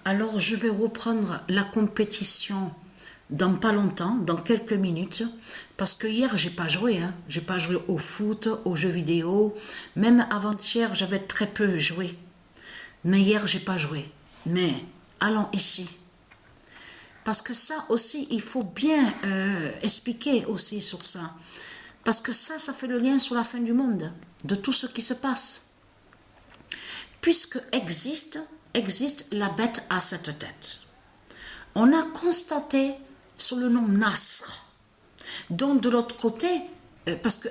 Alors, je vais reprendre la compétition dans pas longtemps, dans quelques minutes, parce que hier, j'ai pas joué. J'ai pas joué au foot, aux jeux vidéo. Même avant-hier, j'avais très peu joué. Mais hier, j'ai pas joué. Mais allons ici. Parce que ça aussi, il faut bien expliquer aussi sur ça. Parce que ça fait le lien sur la fin du monde, de tout ce qui se passe. Puisque existe la bête à cette tête. On a constaté sur le nom Nasr. Donc de l'autre côté, parce que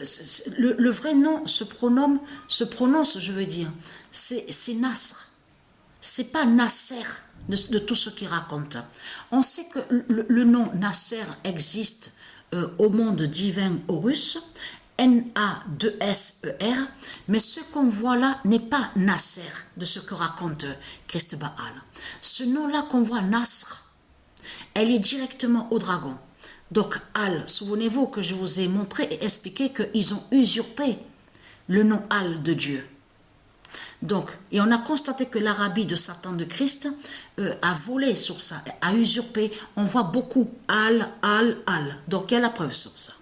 le vrai nom se prononce, je veux dire, c'est Nasr. C'est pas Nasser de tout ce qu'il raconte. On sait que le nom Nasser existe au monde divin Horus, N-A-2-S-E-R, mais ce qu'on voit là n'est pas Nasser de ce que raconte Christ Baal. Ce nom-là qu'on voit, Nasr, elle est directement au dragon. Donc Al, souvenez-vous que je vous ai montré et expliqué qu'ils ont usurpé le nom Al de Dieu. Donc, et on a constaté que l'Arabie de Satan de Christ a volé sur ça, a usurpé. On voit beaucoup Al. Donc il y a la preuve sur ça.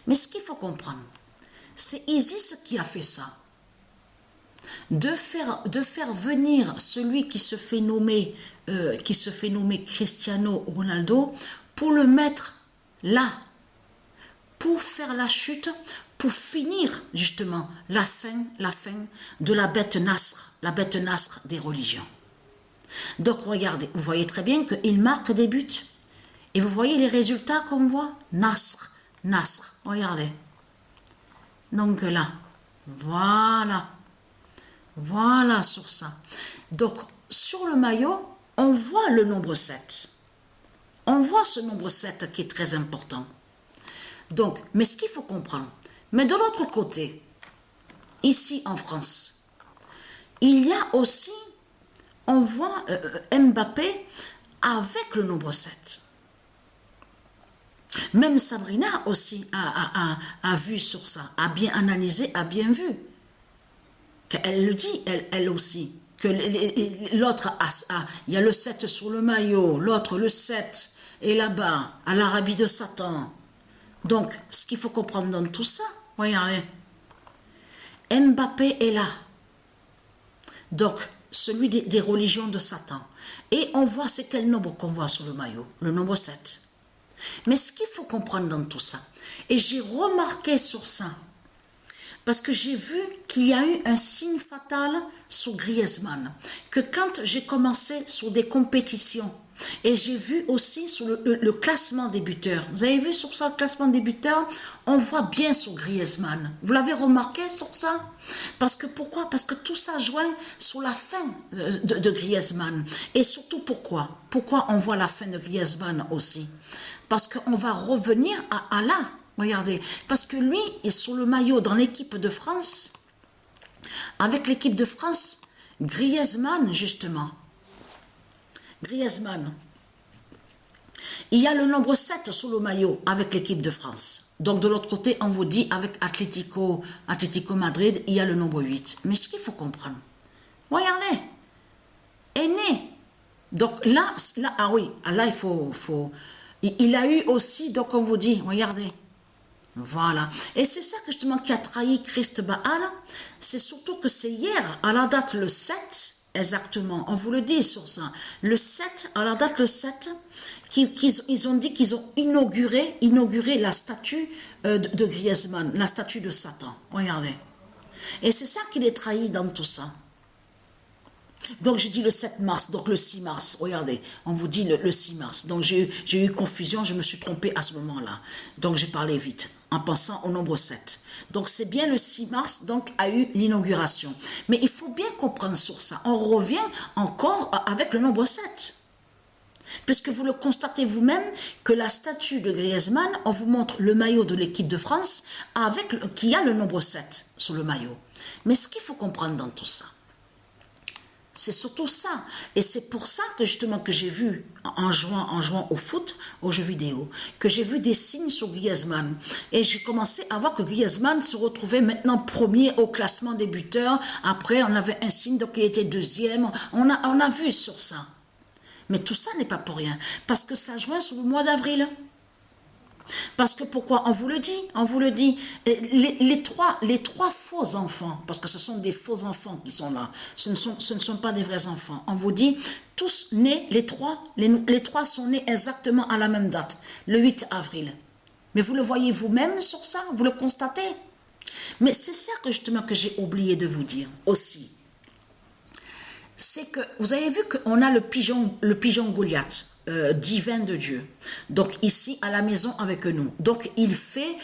Mais ce qu'il faut comprendre, c'est Isis qui a fait ça. De faire venir celui qui se fait nommer Cristiano Ronaldo pour le mettre là, pour faire la chute, pour finir justement la fin de la bête Nasr des religions. Donc regardez, vous voyez très bien qu'il marque des buts. Et vous voyez les résultats qu'on voit, Nasr, regardez. Donc là, voilà sur ça. Donc sur le maillot, on voit le nombre 7. On voit ce nombre 7 qui est très important. Donc, mais ce qu'il faut comprendre, mais de l'autre côté, ici en France, il y a aussi, on voit Mbappé avec le nombre 7. Même Sabrina aussi a vu sur ça, a bien analysé, a bien vu. Elle le dit, elle aussi, que l'autre, il y a le 7 sur le maillot, l'autre le 7 est là-bas, à l'Arabie de Satan. Donc, ce qu'il faut comprendre dans tout ça, regardez, Mbappé est là. Donc, celui des religions de Satan. Et on voit, c'est quel nombre qu'on voit sur le maillot, le nombre 7. Mais ce qu'il faut comprendre dans tout ça, et j'ai remarqué sur ça, parce que j'ai vu qu'il y a eu un signe fatal sur Griezmann, que quand j'ai commencé sur des compétitions, et j'ai vu aussi sur le classement des buteurs, vous avez vu sur ça le classement des buteurs, on voit bien sur Griezmann, vous l'avez remarqué sur ça? Parce que pourquoi? Parce que tout ça joint sur la fin de Griezmann, et surtout pourquoi on voit la fin de Griezmann aussi? Parce qu'on va revenir à là. Regardez, parce que lui est sur le maillot dans l'équipe de France, avec l'équipe de France, Griezmann justement. Griezmann. Il y a le nombre 7 sur le maillot avec l'équipe de France. Donc de l'autre côté, on vous dit avec Atlético Madrid, il y a le nombre 8. Mais ce qu'il faut comprendre, regardez, est né. Donc là ah oui, là il faut il a eu aussi, donc on vous dit, regardez. Voilà. Et c'est ça que justement qui a trahi Christ Baal. C'est surtout que c'est hier, à la date le 7, exactement, on vous le dit sur ça. Le 7, à la date le 7, ils ont dit qu'ils ont inauguré la statue de Griezmann, la statue de Satan. Regardez. Et c'est ça qui les trahit dans tout ça. Donc j'ai dit le 7 mars, donc le 6 mars, regardez, on vous dit le 6 mars. Donc j'ai eu confusion, je me suis trompée à ce moment-là. Donc j'ai parlé vite, en pensant au nombre 7. Donc c'est bien le 6 mars, donc a eu l'inauguration. Mais il faut bien comprendre sur ça. On revient encore avec le nombre 7. Puisque vous le constatez vous-même que la statue de Griezmann, on vous montre le maillot de l'équipe de France qui a le nombre 7 sur le maillot. Mais ce qu'il faut comprendre dans tout ça, C'est surtout ça. Et c'est pour ça que justement que j'ai vu, en jouant au foot, aux jeux vidéo, que j'ai vu des signes sur Griezmann. Et j'ai commencé à voir que Griezmann se retrouvait maintenant premier au classement des buteurs. Après, on avait un signe, donc il était deuxième. On a vu sur ça. Mais tout ça n'est pas pour rien. Parce que ça joint sur le mois d'avril. Parce que pourquoi? On vous le dit, les trois faux enfants, parce que ce sont des faux enfants qui sont là, ce ne sont pas des vrais enfants. On vous dit, tous nés, les trois sont nés exactement à la même date, le 8 avril. Mais vous le voyez vous-même sur ça, vous le constatez. Mais c'est ça que justement que j'ai oublié de vous dire aussi. C'est que vous avez vu qu'on a le pigeon Goliath. Divin de Dieu. Donc ici à la maison avec nous. Donc il fait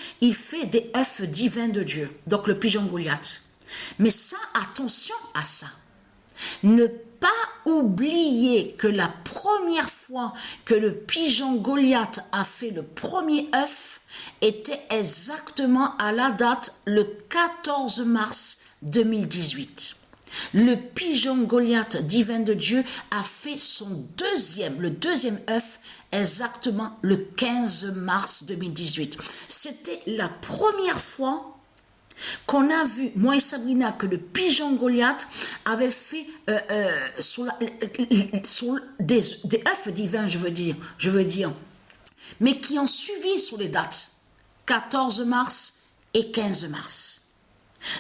des œufs divins de Dieu. Donc le pigeon Goliath. Mais ça, attention à ça. Ne pas oublier que la première fois que le pigeon Goliath a fait le premier œuf était exactement à la date le 14 mars 2018. Le pigeon Goliath divin de Dieu a fait le deuxième œuf exactement le 15 mars 2018. C'était la première fois qu'on a vu, moi et Sabrina, que le pigeon Goliath avait fait sur des œufs divins, je veux dire, mais qui ont suivi sur les dates 14 mars et 15 mars.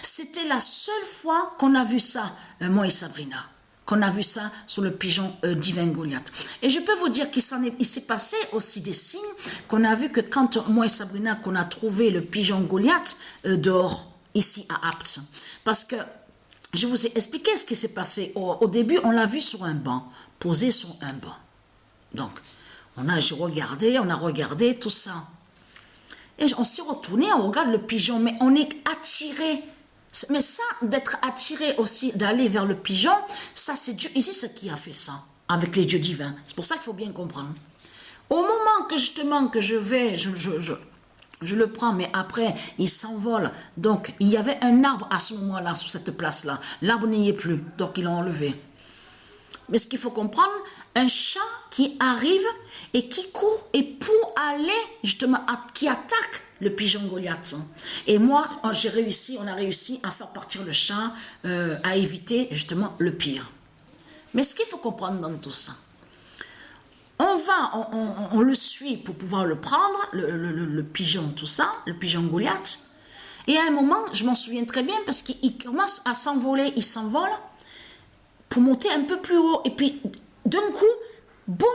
C'était la seule fois qu'on a vu ça, moi et Sabrina, qu'on a vu ça sur le pigeon divin Goliath. Et je peux vous dire qu'il s'est passé aussi des signes qu'on a vu que quand moi et Sabrina, qu'on a trouvé le pigeon Goliath dehors, ici à Apt. Parce que je vous ai expliqué ce qui s'est passé. Au début, on l'a vu sur un banc, posé sur un banc. Donc, on a regardé tout ça. Et on s'est retourné, on regarde le pigeon, mais on est attiré. Mais ça, d'être attiré aussi, d'aller vers le pigeon, ça c'est Dieu. Ici, c'est qui a fait ça, avec les dieux divins. C'est pour ça qu'il faut bien comprendre. Au moment que justement que je le prends, mais après, il s'envole. Donc, il y avait un arbre à ce moment-là, sur cette place-là. L'arbre n'y est plus, donc ils l'ont enlevé. Mais ce qu'il faut comprendre, un chat qui arrive et qui court et pour aller justement, qui attaque le pigeon Goliath. Et moi, on a réussi à faire partir le chat, à éviter justement le pire. Mais ce qu'il faut comprendre dans tout ça, on le suit pour pouvoir le prendre, le pigeon, tout ça, le pigeon Goliath. Et à un moment, je m'en souviens très bien parce qu'il commence à s'envoler, il s'envole pour monter un peu plus haut. Et puis, d'un coup, boum,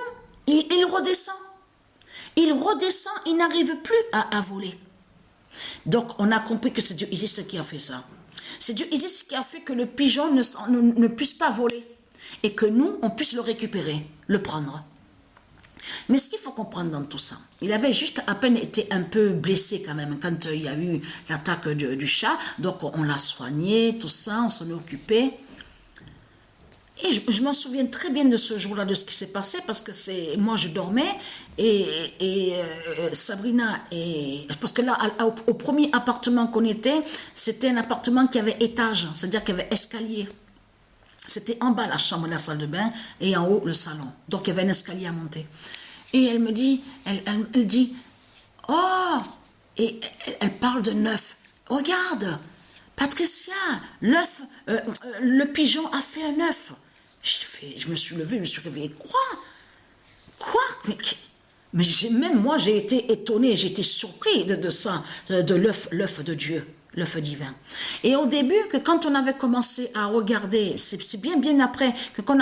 il redescend. Il redescend, il n'arrive plus à voler. Donc, on a compris que c'est Dieu Isis qui a fait ça. C'est Dieu Isis qui a fait que le pigeon ne puisse pas voler et que nous, on puisse le récupérer, le prendre. Mais ce qu'il faut comprendre dans tout ça, il avait juste à peine été un peu blessé quand même quand il y a eu l'attaque du chat. Donc, on l'a soigné, tout ça, on s'en est occupé. Et je m'en souviens très bien de ce jour-là, de ce qui s'est passé, parce que moi je dormais et Sabrina, parce que là, au premier appartement qu'on était, c'était un appartement qui avait étage, c'est-à-dire qu'il y avait escalier. C'était en bas la chambre, la salle de bain, et en haut le salon. Donc il y avait un escalier à monter. Et elle me dit, elle dit, oh, et elle parle de neuf. Regarde, Patricia, l'œuf, le pigeon a fait un œuf. Je me suis levée, je me suis réveillée. Quoi? Mais même moi, j'ai été étonnée, j'ai été surpris de ça, de l'œuf de Dieu, l'œuf divin. Et au début, quand on avait commencé à regarder, c'est bien après, quand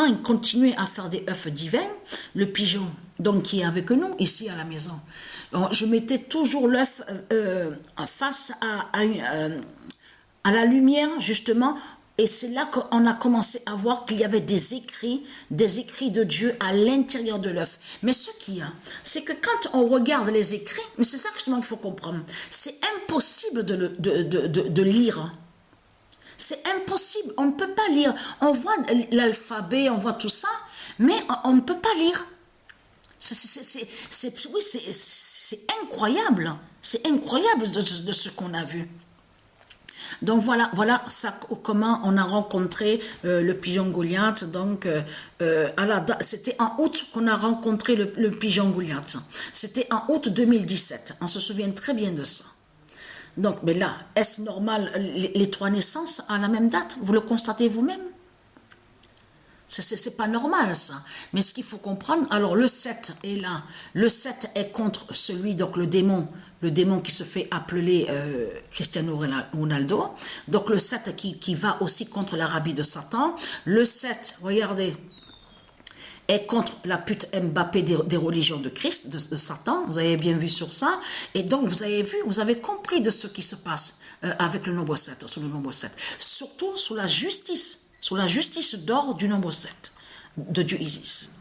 il continuait à faire des œufs divins, le pigeon, donc qui est avec nous, ici à la maison, je mettais toujours l'œuf face à la lumière, justement. Et c'est là qu'on a commencé à voir qu'il y avait des écrits de Dieu à l'intérieur de l'œuf. Mais ce qu'il y a, c'est que quand on regarde les écrits, mais c'est ça justement qu'il faut comprendre, c'est impossible de lire. C'est impossible, on ne peut pas lire. On voit l'alphabet, on voit tout ça, mais on ne peut pas lire. C'est incroyable. C'est incroyable de ce qu'on a vu. Donc voilà ça, comment on a rencontré le pigeon Goliath. Donc c'était en août qu'on a rencontré le pigeon Goliath. C'était en août 2017. On se souvient très bien de ça. Donc, mais là, est-ce normal les 3 naissances à la même date? Vous le constatez vous-même? C'est pas normal ça. Mais ce qu'il faut comprendre, alors le 7 est là. Le 7 est contre celui, donc le démon qui se fait appeler Cristiano Ronaldo. Donc le 7 qui va aussi contre l'Arabie de Satan. Le 7, regardez, est contre la pute Mbappé des religions de Christ, de Satan. Vous avez bien vu sur ça. Et donc vous avez compris de ce qui se passe avec le nombre 7, sous le nombre 7. Surtout sous la justice d'or du nombre 7, de Dieu Isis.